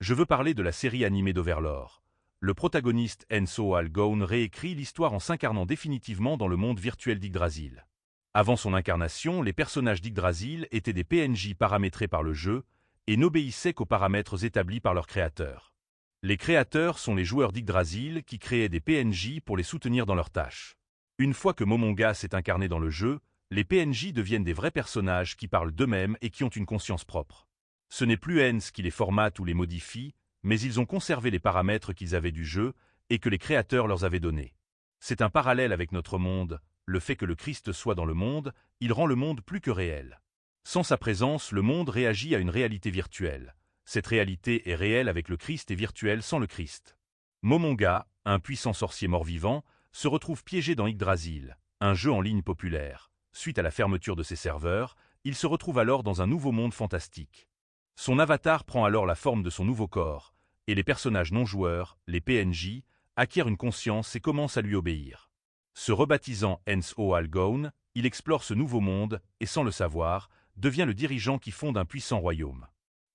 Je veux parler de la série animée d'Overlord. Le protagoniste Enso Algone réécrit l'histoire en s'incarnant définitivement dans le monde virtuel d'Yggdrasil. Avant son incarnation, les personnages d'Yggdrasil étaient des PNJ paramétrés par le jeu et n'obéissaient qu'aux paramètres établis par leurs créateurs. Les créateurs sont les joueurs d'Yggdrasil qui créaient des PNJ pour les soutenir dans leurs tâches. Une fois que Momonga s'est incarné dans le jeu, les PNJ deviennent des vrais personnages qui parlent d'eux-mêmes et qui ont une conscience propre. Ce n'est plus Hens qui les formate ou les modifie, mais ils ont conservé les paramètres qu'ils avaient du jeu et que les créateurs leur avaient donnés. C'est un parallèle avec notre monde, le fait que le Christ soit dans le monde, il rend le monde plus que réel. Sans sa présence, le monde réagit à une réalité virtuelle. Cette réalité est réelle avec le Christ et virtuelle sans le Christ. Momonga, un puissant sorcier mort-vivant, se retrouve piégé dans Yggdrasil, un jeu en ligne populaire. Suite à la fermeture de ses serveurs, il se retrouve alors dans un nouveau monde fantastique. Son avatar prend alors la forme de son nouveau corps, et les personnages non-joueurs, les PNJ, acquièrent une conscience et commencent à lui obéir. Se rebaptisant Enso Algone, il explore ce nouveau monde et, sans le savoir, devient le dirigeant qui fonde un puissant royaume.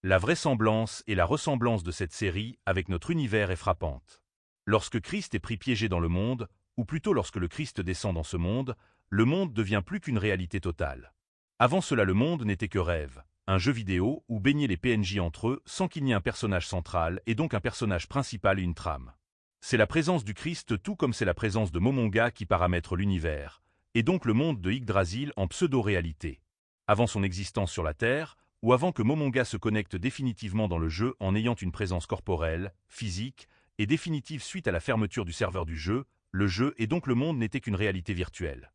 La vraisemblance et la ressemblance de cette série avec notre univers est frappante. Lorsque Christ est pris piégé dans le monde, ou plutôt lorsque le Christ descend dans ce monde, le monde devient plus qu'une réalité totale. Avant cela, le monde n'était que rêve, un jeu vidéo où baignaient les PNJ entre eux sans qu'il n'y ait un personnage central et donc un personnage principal et une trame. C'est la présence du Christ tout comme c'est la présence de Momonga qui paramètre l'univers, et donc le monde de Yggdrasil en pseudo-réalité. Avant son existence sur la Terre, ou avant que Momonga se connecte définitivement dans le jeu en ayant une présence corporelle, physique, et définitive suite à la fermeture du serveur du jeu, le jeu et donc le monde n'étaient qu'une réalité virtuelle.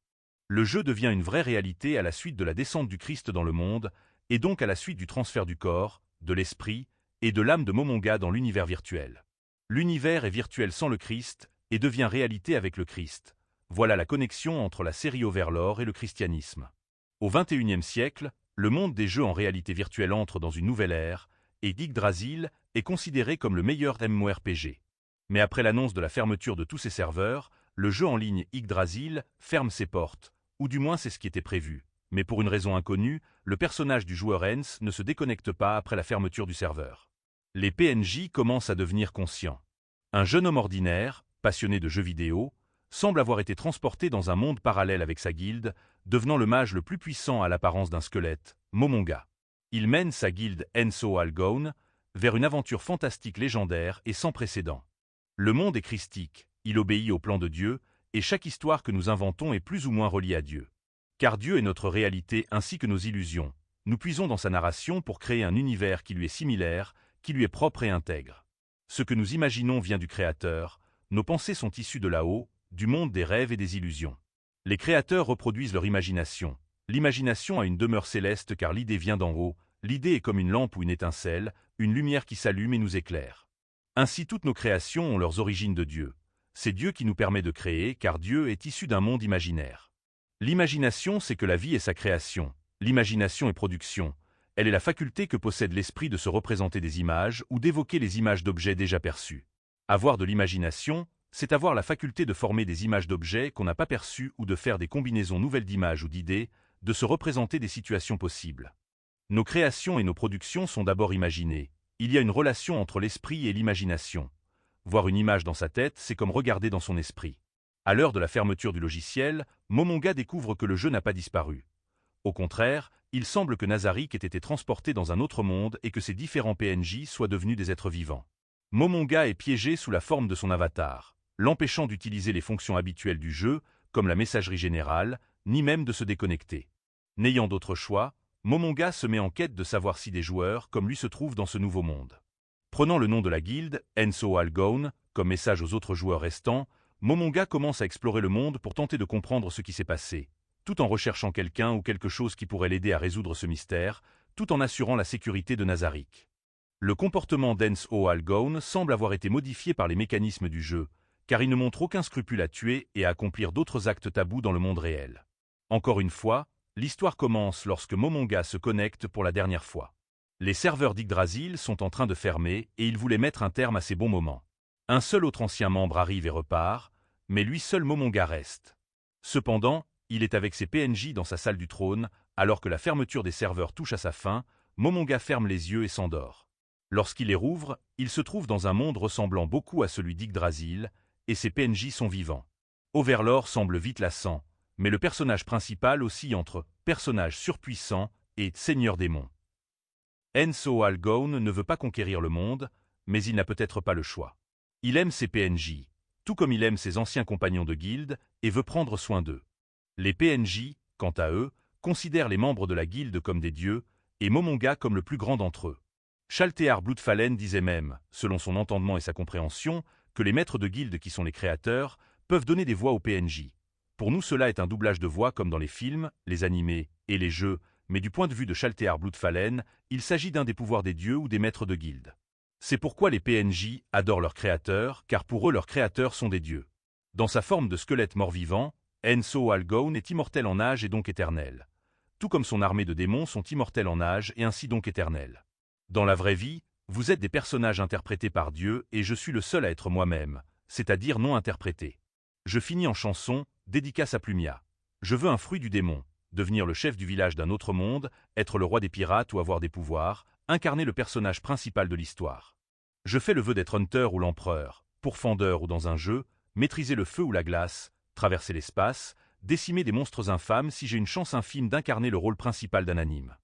Le jeu devient une vraie réalité à la suite de la descente du Christ dans le monde, et donc à la suite du transfert du corps, de l'esprit, et de l'âme de Momonga dans l'univers virtuel. L'univers est virtuel sans le Christ, et devient réalité avec le Christ. Voilà la connexion entre la série Overlord et le christianisme. Au XXIe siècle, le monde des jeux en réalité virtuelle entre dans une nouvelle ère, et Yggdrasil est considéré comme le meilleur MMORPG. Mais après l'annonce de la fermeture de tous ses serveurs, le jeu en ligne Yggdrasil ferme ses portes, ou du moins c'est ce qui était prévu. Mais pour une raison inconnue, le personnage du joueur Hens ne se déconnecte pas après la fermeture du serveur. Les PNJ commencent à devenir conscients. Un jeune homme ordinaire, passionné de jeux vidéo, semble avoir été transporté dans un monde parallèle avec sa guilde, devenant le mage le plus puissant à l'apparence d'un squelette, Momonga. Il mène sa guilde Enso Algone vers une aventure fantastique légendaire et sans précédent. Le monde est christique, il obéit au plan de Dieu, et chaque histoire que nous inventons est plus ou moins reliée à Dieu. Car Dieu est notre réalité ainsi que nos illusions. Nous puisons dans sa narration pour créer un univers qui lui est similaire, qui lui est propre et intègre. Ce que nous imaginons vient du Créateur, nos pensées sont issues de là-haut, du monde des rêves et des illusions. Les créateurs reproduisent leur imagination. L'imagination a une demeure céleste car l'idée vient d'en haut, l'idée est comme une lampe ou une étincelle, une lumière qui s'allume et nous éclaire. Ainsi toutes nos créations ont leurs origines de Dieu. C'est Dieu qui nous permet de créer car Dieu est issu d'un monde imaginaire. L'imagination, c'est que la vie est sa création. L'imagination est production. Elle est la faculté que possède l'esprit de se représenter des images ou d'évoquer les images d'objets déjà perçus. Avoir de l'imagination, c'est avoir la faculté de former des images d'objets qu'on n'a pas perçus ou de faire des combinaisons nouvelles d'images ou d'idées, de se représenter des situations possibles. Nos créations et nos productions sont d'abord imaginées. Il y a une relation entre l'esprit et l'imagination. Voir une image dans sa tête, c'est comme regarder dans son esprit. À l'heure de la fermeture du logiciel, Momonga découvre que le jeu n'a pas disparu. Au contraire, il semble que Nazarick ait été transporté dans un autre monde et que ses différents PNJ soient devenus des êtres vivants. Momonga est piégé sous la forme de son avatar, l'empêchant d'utiliser les fonctions habituelles du jeu, comme la messagerie générale, ni même de se déconnecter. N'ayant d'autre choix, Momonga se met en quête de savoir si des joueurs comme lui se trouvent dans ce nouveau monde. Prenant le nom de la guilde, Enso Algone, comme message aux autres joueurs restants, Momonga commence à explorer le monde pour tenter de comprendre ce qui s'est passé, tout en recherchant quelqu'un ou quelque chose qui pourrait l'aider à résoudre ce mystère, tout en assurant la sécurité de Nazarick. Le comportement d'Enso Algone semble avoir été modifié par les mécanismes du jeu, car il ne montre aucun scrupule à tuer et à accomplir d'autres actes tabous dans le monde réel. Encore une fois, l'histoire commence lorsque Momonga se connecte pour la dernière fois. Les serveurs d'Yggdrasil sont en train de fermer et il voulait mettre un terme à ces bons moments. Un seul autre ancien membre arrive et repart, mais lui seul Momonga reste. Cependant, il est avec ses PNJ dans sa salle du trône, alors que la fermeture des serveurs touche à sa fin, Momonga ferme les yeux et s'endort. Lorsqu'il les rouvre, il se trouve dans un monde ressemblant beaucoup à celui d'Yggdrasil, et ses PNJ sont vivants. Overlord semble vite lassant, mais le personnage principal oscille entre personnage surpuissant et seigneur démon. N-Soal-Gone ne veut pas conquérir le monde, mais il n'a peut-être pas le choix. Il aime ses PNJ, tout comme il aime ses anciens compagnons de guilde, et veut prendre soin d'eux. Les PNJ, quant à eux, considèrent les membres de la guilde comme des dieux, et Momonga comme le plus grand d'entre eux. Shaltear Bloodfallen disait même, selon son entendement et sa compréhension, que les maîtres de guilde qui sont les créateurs peuvent donner des voix aux PNJ. Pour nous, cela est un doublage de voix comme dans les films, les animés et les jeux, mais du point de vue de Shaltear Bloodfallen, il s'agit d'un des pouvoirs des dieux ou des maîtres de guilde. C'est pourquoi les PNJ adorent leurs créateurs, car pour eux leurs créateurs sont des dieux. Dans sa forme de squelette mort-vivant, N-Soal-Gone est immortel en âge et donc éternel. Tout comme son armée de démons sont immortels en âge et ainsi donc éternels. Dans la vraie vie, vous êtes des personnages interprétés par Dieu et je suis le seul à être moi-même, c'est-à-dire non interprété. Je finis en chanson, dédicace à Plumia. Je veux un fruit du démon, devenir le chef du village d'un autre monde, être le roi des pirates ou avoir des pouvoirs, incarner le personnage principal de l'histoire. Je fais le vœu d'être Hunter ou l'Empereur, pourfendeur ou dans un jeu, maîtriser le feu ou la glace, traverser l'espace, décimer des monstres infâmes si j'ai une chance infime d'incarner le rôle principal d'un anime.